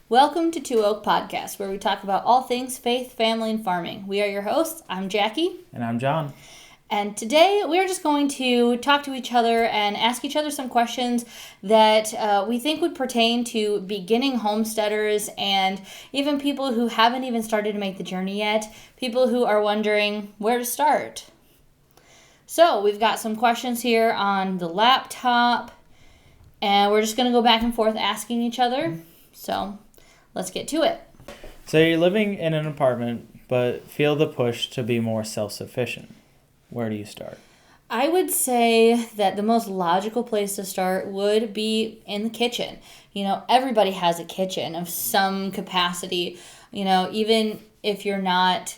Welcome to TWOOAK Podcast, where we talk about all things faith, family, and farming. We are your hosts. I'm Jackie. And I'm John. And today we're just going to talk to each other and ask each other some questions that we think would pertain to beginning homesteaders and even people who haven't even started to make the journey yet, people who are wondering where to start. So we've got some questions here on the laptop, and we're just going to go back and forth asking each other. So let's get to it. So you're living in an apartment, but feel the push to be more self-sufficient. Where do you start? I would say that the most logical place to start would be in the kitchen. Everybody has a kitchen of some capacity. Even if you're not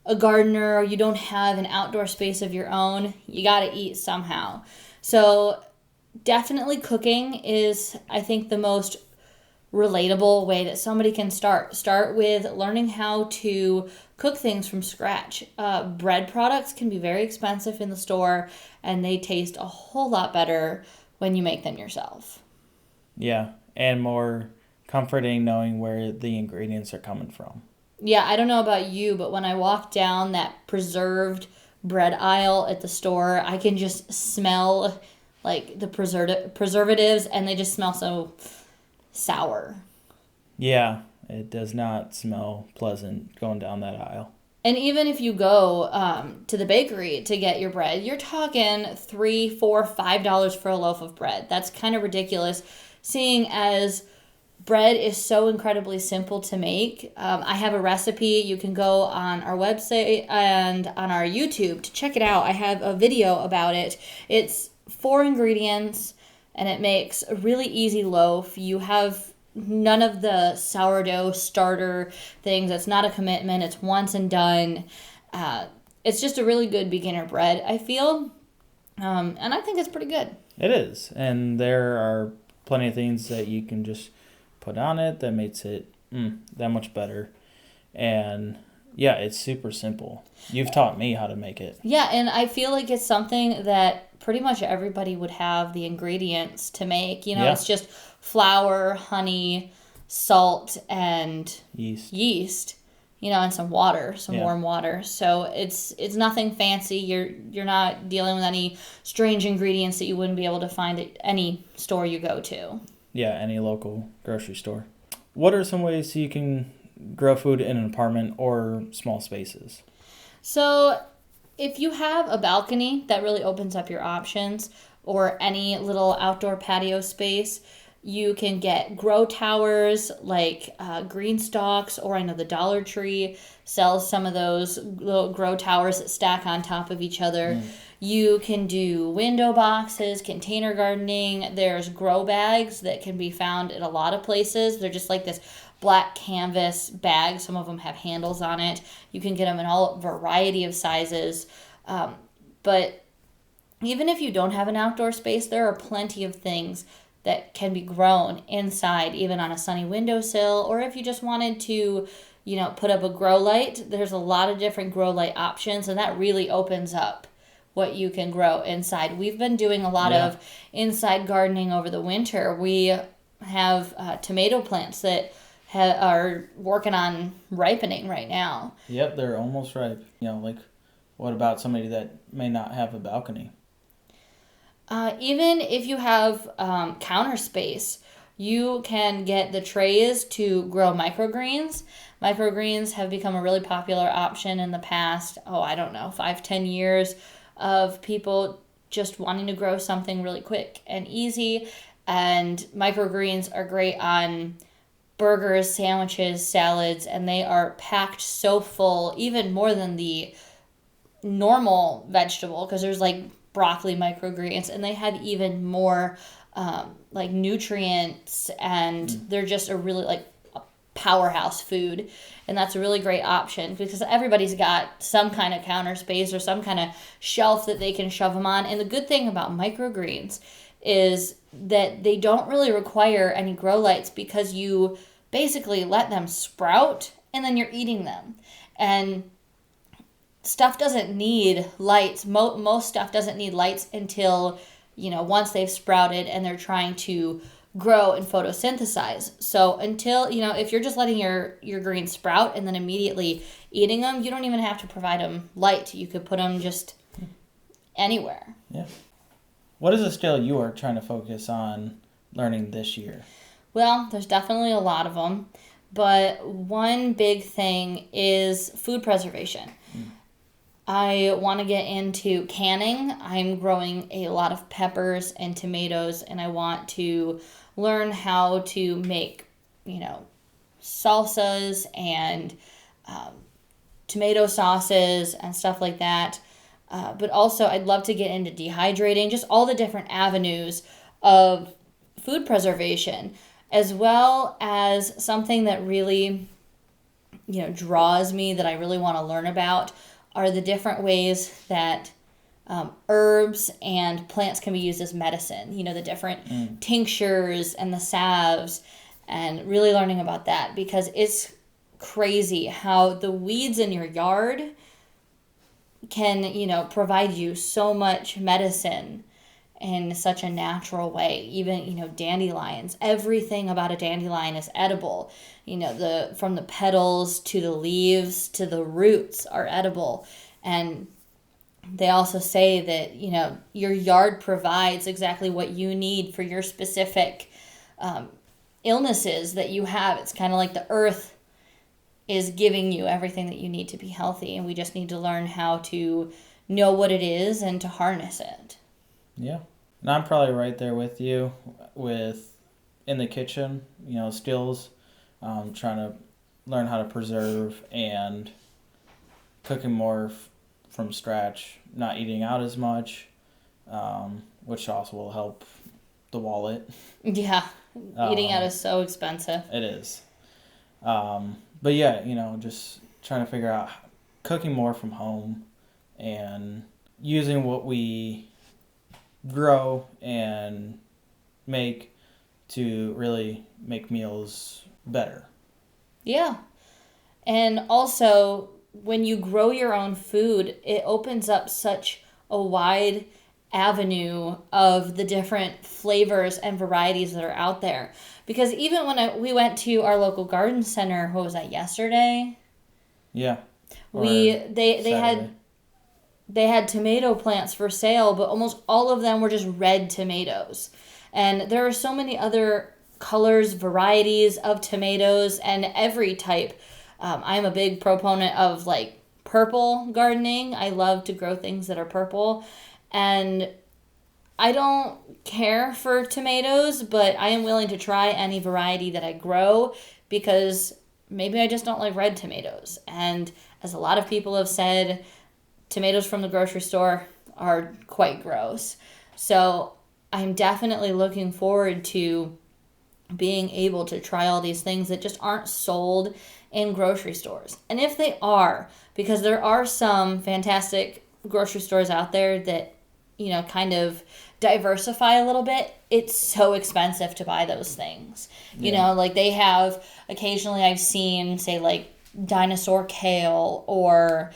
a gardener or you don't have an outdoor space of your own, you got to eat somehow. So definitely cooking is, I think, the most relatable way that somebody can start. Start with learning how to cook things from scratch. Bread products can be very expensive in the store, and they taste a whole lot better when you make them yourself. Yeah, and more comforting knowing where the ingredients are coming from. Yeah, I don't know about you, but when I walk down that preserved bread aisle at the store, I can just smell like the preservatives, and they just smell so sour. Yeah, it does not smell pleasant going down that aisle. And even if you go to the bakery to get your bread, you're talking $3, $4, $5 for a loaf of bread. That's kind of ridiculous, seeing as bread is so incredibly simple to make. I have a recipe. You can go on our website and on our YouTube to check it out. I have a video about it. It's 4 ingredients, and it makes a really easy loaf. You have none of the sourdough starter things. It's not a commitment. It's once and done. It's just a really good beginner bread, I feel. And I think it's pretty good. It is. And there are plenty of things that you can just put on it that makes it that much better. And yeah, it's super simple. You've taught me how to make it. Yeah, and I feel like it's something that pretty much everybody would have the ingredients to make. It's just flour, honey, salt, and yeast. And some water, warm water. So it's nothing fancy. You're not dealing with any strange ingredients that you wouldn't be able to find at any store you go to. Yeah, any local grocery store. What are some ways you can grow food in an apartment or small spaces? So if you have a balcony, that really opens up your options, or any little outdoor patio space. You can get grow towers like Green Stalks, or I know the Dollar Tree sells some of those little grow towers that stack on top of each other. You can do window boxes, container gardening. There's grow bags that can be found at a lot of places. They're just like this black canvas bag. Some of them have handles on it. You can get them in all variety of sizes. But even if you don't have an outdoor space, there are plenty of things that can be grown inside, even on a sunny windowsill. Or if you just wanted to, put up a grow light, there's a lot of different grow light options, and that really opens up what you can grow inside. We've been doing a lot of inside gardening over the winter. We have tomato plants that are working on ripening right now. Yep, they're almost ripe. What about somebody that may not have a balcony? Even if you have counter space, you can get the trays to grow microgreens. Microgreens have become a really popular option in the past, 5-10 years, of people just wanting to grow something really quick and easy. And microgreens are great on burgers, sandwiches, salads, and they are packed so full, even more than the normal vegetable, because there's like broccoli microgreens, and they have even more nutrients, and they're just a really a powerhouse food. And that's a really great option because everybody's got some kind of counter space or some kind of shelf that they can shove them on. And the good thing about microgreens is that they don't really require any grow lights, because you basically let them sprout and then you're eating them. And stuff doesn't need lights. Most stuff doesn't need lights until, once they've sprouted and they're trying to grow and photosynthesize. So until, if you're just letting your greens sprout and then immediately eating them, you don't even have to provide them light. You could put them just anywhere. Yeah. What is a skill you are trying to focus on learning this year? Well, there's definitely a lot of them, but one big thing is food preservation. I want to get into canning. I'm growing a lot of peppers and tomatoes, and I want to learn how to make, salsas and tomato sauces and stuff like that. But also, I'd love to get into dehydrating, just all the different avenues of food preservation, as well as something that really, draws me that I really want to learn about are the different ways that herbs and plants can be used as medicine. The different tinctures and the salves, and really learning about that, because it's crazy how the weeds in your yard can, provide you so much medicine in such a natural way. Even, dandelions, everything about a dandelion is edible. From the petals to the leaves to the roots are edible. And they also say that, your yard provides exactly what you need for your specific illnesses that you have. It's kind of like the earth is giving you everything that you need to be healthy, and we just need to learn how to know what it is and to harness it. Yeah. And I'm probably right there with you in the kitchen, skills, trying to learn how to preserve and cooking more from scratch, not eating out as much, which also will help the wallet. Yeah, eating out is so expensive. It is. But yeah, just trying to figure out cooking more from home and using what we grow and make to really make meals better. Yeah. And also, when you grow your own food, it opens up such a wide avenue of the different flavors and varieties that are out there. Because even when we went to our local garden center, what was that, yesterday? Yeah. They had tomato plants for sale, but almost all of them were just red tomatoes. And there are so many other colors, varieties of tomatoes, and every type. I'm a big proponent of purple gardening. I love to grow things that are purple. And I don't care for tomatoes, but I am willing to try any variety that I grow, because maybe I just don't like red tomatoes. And as a lot of people have said, tomatoes from the grocery store are quite gross. So I'm definitely looking forward to being able to try all these things that just aren't sold in grocery stores. And if they are, because there are some fantastic grocery stores out there that, kind of diversify a little bit, it's so expensive to buy those things. Yeah. They have, occasionally I've seen, say, dinosaur kale or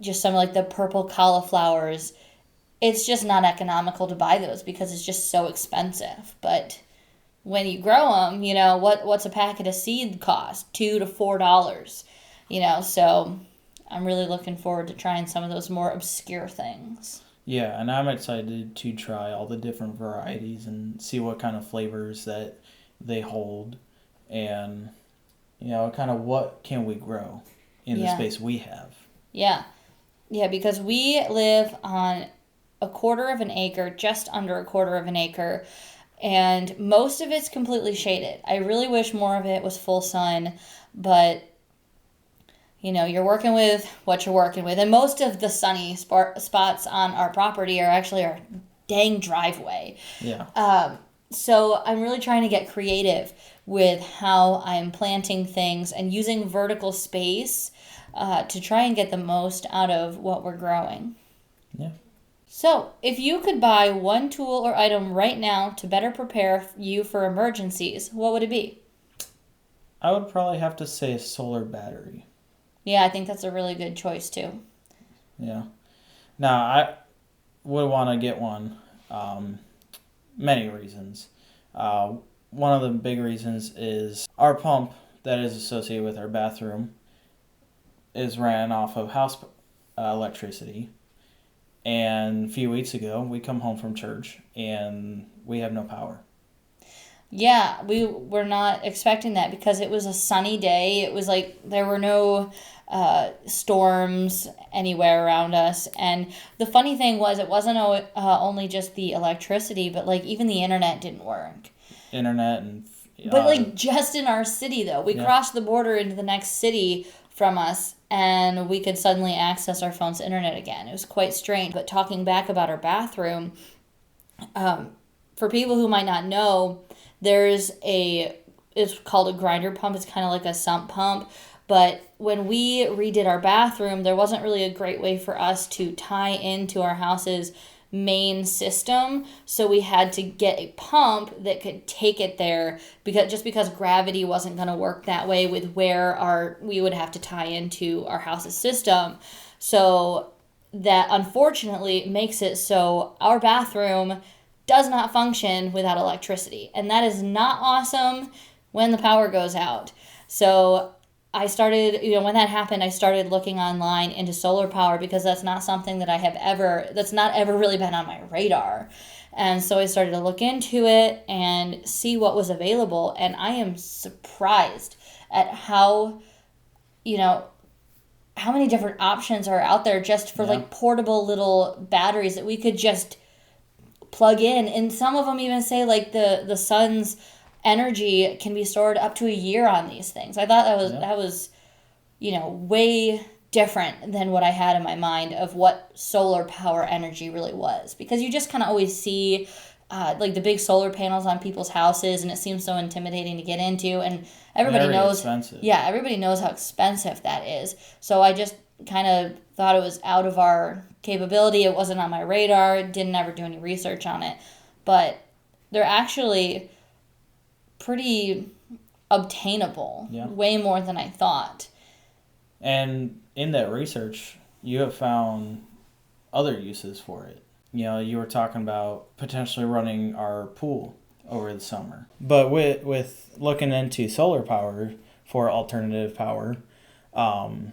just some the purple cauliflowers. It's just not economical to buy those because it's just so expensive. But when you grow them, what's a packet of seed cost? $2 to $4. So I'm really looking forward to trying some of those more obscure things. Yeah, and I'm excited to try all the different varieties and see what kind of flavors that they hold, and kind of what can we grow in the space we have. Yeah. Yeah, because we live on a quarter of an acre, just under a quarter of an acre, and most of it's completely shaded. I really wish more of it was full sun, but you're working with what you're working with. And most of the sunny spots on our property are actually our dang driveway. Yeah. So I'm really trying to get creative with how I'm planting things and using vertical space to try and get the most out of what we're growing. Yeah. So, if you could buy one tool or item right now to better prepare you for emergencies, what would it be? I would probably have to say a solar battery. Yeah, I think that's a really good choice too. Yeah. Now, I would want to get one. Many reasons. One of the big reasons is our pump that is associated with our bathroom is ran off of house electricity. And a few weeks ago, we come home from church and we have no power. Yeah, we were not expecting that because it was a sunny day. It was like there were no storms anywhere around us. And the funny thing was, it wasn't only just the electricity, but like even the internet didn't work. Internet and... But like just in our city, though. We crossed the border into the next city from us, and we could suddenly access our phone's internet again. It was quite strange. But talking back about our bathroom, for people who might not know, it's called a grinder pump. It's kind of like a sump pump. But when we redid our bathroom, there wasn't really a great way for us to tie into our house's main system. So we had to get a pump that could take it there because gravity wasn't going to work that way with where we would have to tie into our house's system. So that unfortunately makes it so our bathroom does not function without electricity. And that is not awesome when the power goes out. So I started, when that happened, I started looking online into solar power because that's not something that's not ever really been on my radar. And so I started to look into it and see what was available. And I am surprised at how many different options are out there just for like portable little batteries that we could just plug in. And some of them even say like the sun's energy can be stored up to a year on these things. I thought that was way different than what I had in my mind of what solar power energy really was, because you just kind of always see like the big solar panels on people's houses, and it seems so intimidating to get into, and everybody knows expensive. Yeah, everybody knows how expensive that is. So I just kind of thought it was out of our capability. It wasn't on my radar. Didn't ever do any research on it, but they're actually pretty obtainable, way more than I thought. And in that research, you have found other uses for it. You were talking about potentially running our pool over the summer. But with looking into solar power for alternative power, our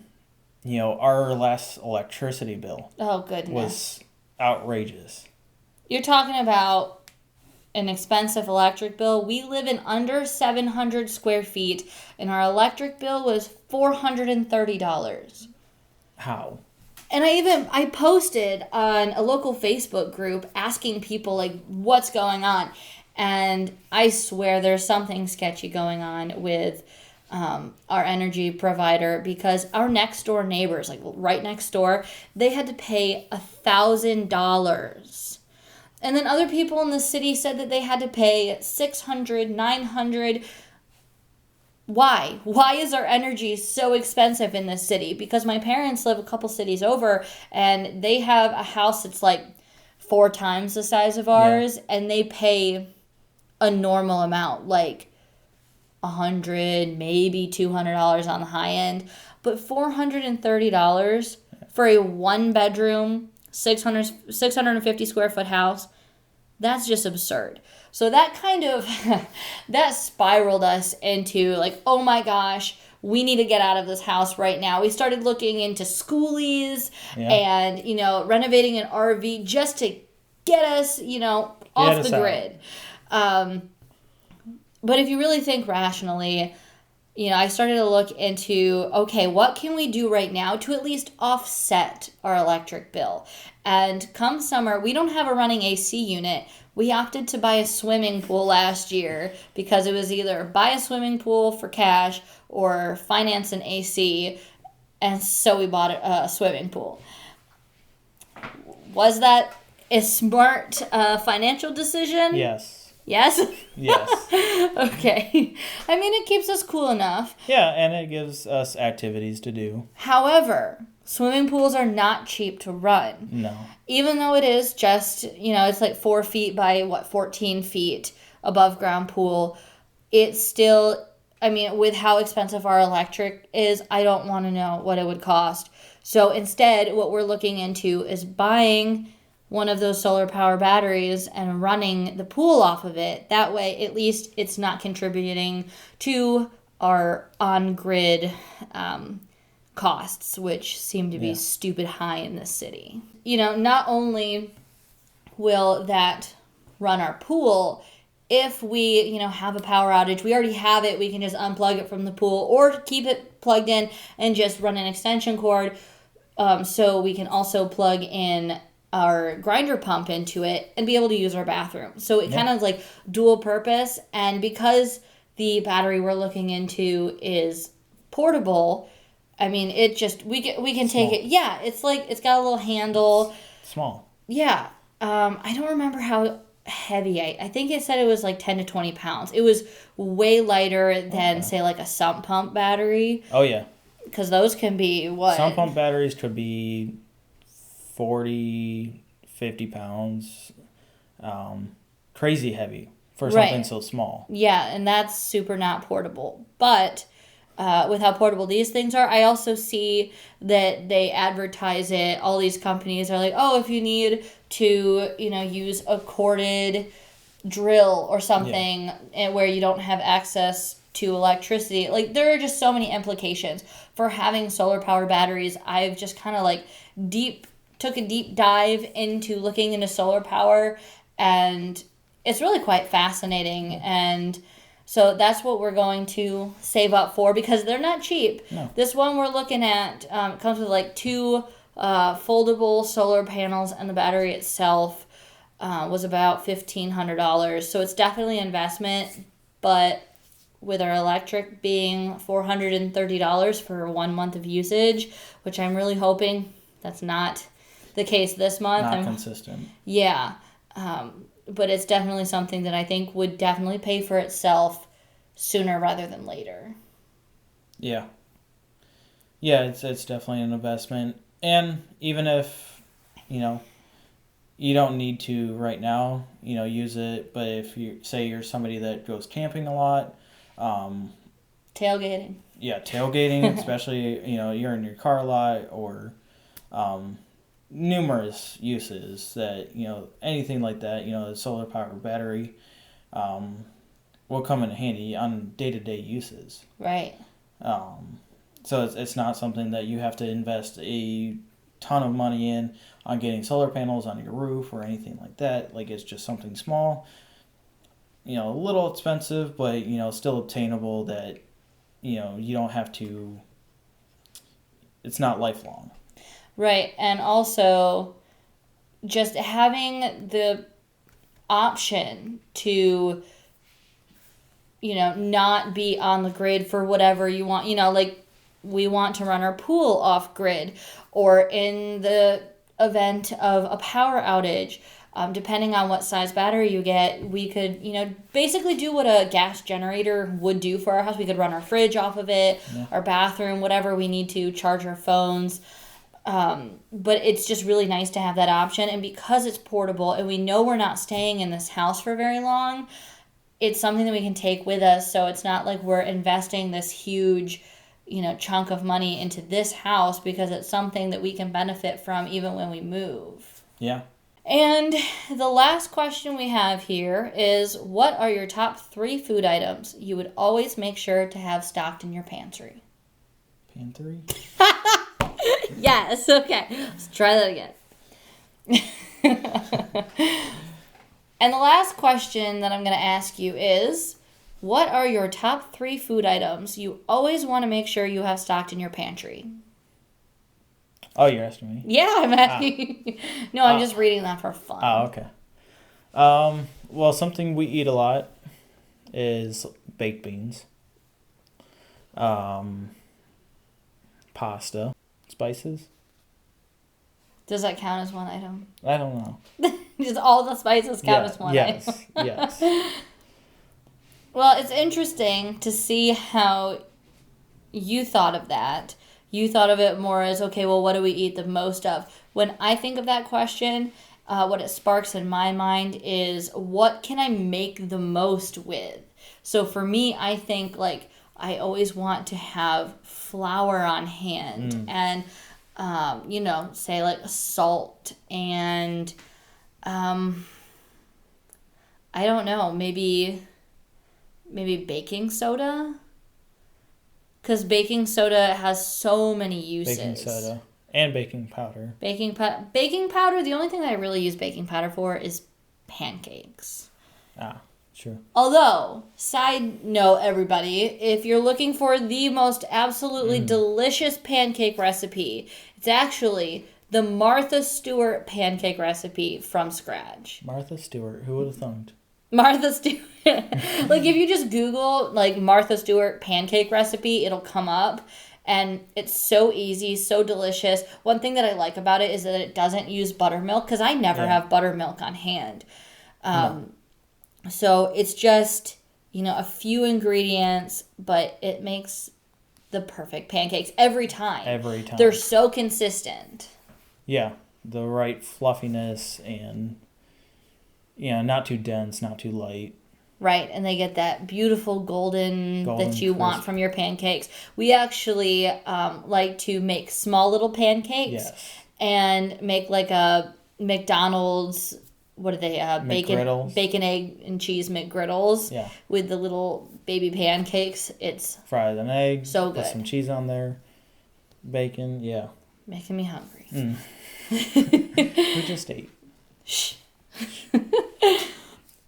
last electricity bill was outrageous. You're talking about an expensive electric bill. We live in under 700 square feet, and our electric bill was $430. How? And I posted on a local Facebook group asking people like what's going on, and I swear there's something sketchy going on with our energy provider, because our next door neighbors, like right next door, they had to pay $1,000. And then other people in the city said that they had to pay $600, $900. Why? Why is our energy so expensive in this city? Because my parents live a couple cities over, and they have a house that's like 4 times the size of ours, and they pay a normal amount, like $100, maybe $200 on the high end. But $430 for a 1-bedroom, 650 square foot house, that's just absurd. So that kind of, that spiraled us into like, oh my gosh, we need to get out of this house right now. We started looking into schoolies and, renovating an RV just to get us, off the grid. But if you really think rationally, I started to look into, okay, what can we do right now to at least offset our electric bill? And come summer, we don't have a running AC unit. We opted to buy a swimming pool last year because it was either buy a swimming pool for cash or finance an AC. And so we bought a swimming pool. Was that a smart financial decision? Yes. Yes? Yes. Okay. I mean, it keeps us cool enough. Yeah, and it gives us activities to do. However, swimming pools are not cheap to run. No. Even though it is just, it's like 4 feet by, 14 feet above ground pool, it's still, with how expensive our electric is, I don't want to know what it would cost. So instead, what we're looking into is buying one of those solar power batteries and running the pool off of it. That way, at least it's not contributing to our on-grid costs, which seem to be stupid high in this city. Not only will that run our pool, if we, have a power outage, we already have it, we can just unplug it from the pool or keep it plugged in and just run an extension cord. So we can also plug in our grinder pump into it and be able to use our bathroom. So it kind of like dual purpose. And because the battery we're looking into is portable, I mean, it just, we can take it. Yeah, it's like, it's got a little handle. Small. Yeah. I don't remember how heavy. I think it said it was like 10 to 20 pounds. It was way lighter than, say, like a sump pump battery. Oh, yeah. Because those can be, what? Sump pump batteries could be 40, 50 pounds. Crazy heavy for something so small. Yeah, and that's super not portable. But with how portable these things are, I also see that they advertise it. All these companies are like, oh, if you need to, use a corded drill or something where you don't have access to electricity. Like, there are just so many implications for having solar power batteries. I've just kind of like took a deep dive into looking into solar power, and it's really quite fascinating. And so that's what we're going to save up for, because they're not cheap. No. This one we're looking at comes with like 2 foldable solar panels, and the battery itself was about $1,500. So it's definitely an investment, but with our electric being $430 for 1 month of usage, which I'm really hoping that's not the case this month. Not consistent. Yeah. But it's definitely something that I think would definitely pay for itself sooner rather than later. Yeah. Yeah, it's definitely an investment. And even if, you don't need to right now, use it, but if you're somebody that goes camping a lot, tailgating. Yeah, tailgating, especially, you're in your car a lot, or numerous uses that, anything like that, the solar power battery will come in handy on day-to-day uses. Right. So it's not something that you have to invest a ton of money in on getting solar panels on your roof or anything like that. Like, it's just something small, a little expensive, but, still obtainable, that, you don't have to, it's not lifelong. Right. And also just having the option to, not be on the grid for whatever you want, like we want to run our pool off grid, or in the event of a power outage, depending on what size battery you get, we could, basically do what a gas generator would do for our house. We could run our fridge off of it, our bathroom, whatever we need to, charge our phones. But it's just really nice to have that option. And because it's portable and we know we're not staying in this house for very long, it's something that we can take with us. So it's not like we're investing this huge, chunk of money into this house, because it's something that we can benefit from even when we move. Yeah. And the last question we have here is, what are your top 3 food items you would always make sure to have stocked in your pantry? Pantry? Yes, okay. Let's try that again. And the last question that I'm going to ask you is, what are your top 3 food items you always want to make sure you have stocked in your pantry? Oh, you're asking me? Yeah, I'm asking. No, I'm just reading that for fun. Oh, okay. Well, something we eat a lot is baked beans. Pasta. Spices. Does that count as one item? I don't know. Just all the spices count as one item? Yes. Well, it's interesting to see how you thought of that. You thought of it more as, okay, well, what do we eat the most of? When I think of that question, what it sparks in my mind is, what can I make the most with? So for me, I think, like, I always want to have flour on hand and, say, like, salt and I don't know. Maybe baking soda? Because baking soda has so many uses. Baking soda and baking powder. Baking powder, the only thing that I really use baking powder for is pancakes. Ah, true. Although, side note, everybody, if you're looking for the most absolutely delicious pancake recipe, it's actually the Martha Stewart pancake recipe from scratch. Martha Stewart, who would have thought? Martha Stewart. Like, if you just Google, like, Martha Stewart pancake recipe, it'll come up. And it's so easy, so delicious. One thing that I like about it is that it doesn't use buttermilk, because I never have buttermilk on hand. So it's just, a few ingredients, but it makes the perfect pancakes every time. Every time. They're so consistent. Yeah, the right fluffiness and, not too dense, not too light. Right, and they get that beautiful golden that you crisp. want from your pancakes. We actually like to make small little pancakes and make like a McDonald's, what are they, bacon, egg, and cheese McGriddles with the little baby pancakes. It's fried an egg, so good. Put some cheese on there, bacon, Making me hungry. We just ate. Shh.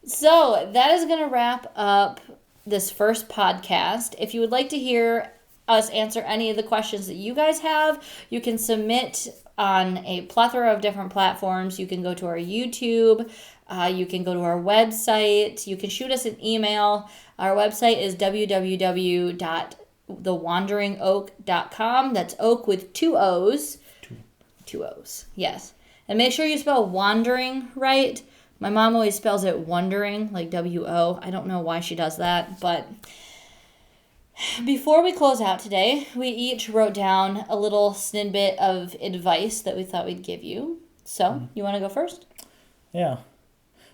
So that is going to wrap up this first podcast. If you would like to hear us answer any of the questions that you guys have, you can submit on a plethora of different platforms. You can go to our YouTube. You can go to our website. You can shoot us an email. Our website is www.thewanderingoak.com. That's oak with two O's. Two O's, yes. And make sure you spell wandering right. My mom always spells it wondering, like W-O. I don't know why she does that, but before we close out today, we each wrote down a little snippet of advice that we thought we'd give you. So, you want to go first? Yeah.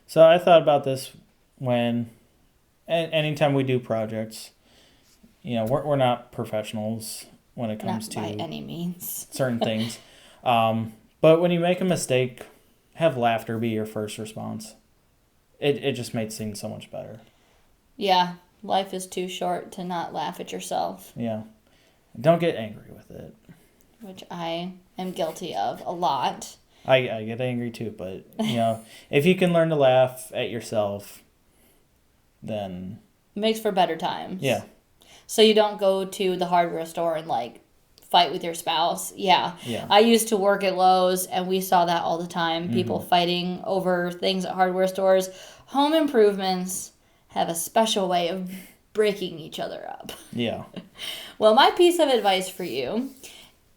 So I thought about this when, anytime we do projects, we're not professionals when it comes to by any means certain things. But when you make a mistake, have laughter be your first response. It just makes things so much better. Yeah, life is too short to not laugh at yourself. Yeah. Don't get angry with it. Which I am guilty of a lot. I get angry too, but, if you can learn to laugh at yourself, then... It makes for better times. Yeah. So you don't go to the hardware store and, fight with your spouse. Yeah. I used to work at Lowe's, and we saw that all the time. People fighting over things at hardware stores. Home improvements have a special way of breaking each other up. Yeah. Well, my piece of advice for you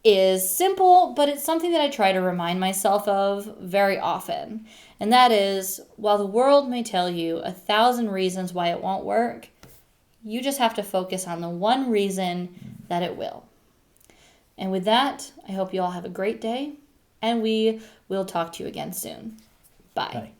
is simple, but it's something that I try to remind myself of very often. And that is, while the world may tell you 1,000 reasons why it won't work, you just have to focus on the one reason that it will. And with that, I hope you all have a great day, and we will talk to you again soon. Bye. Bye.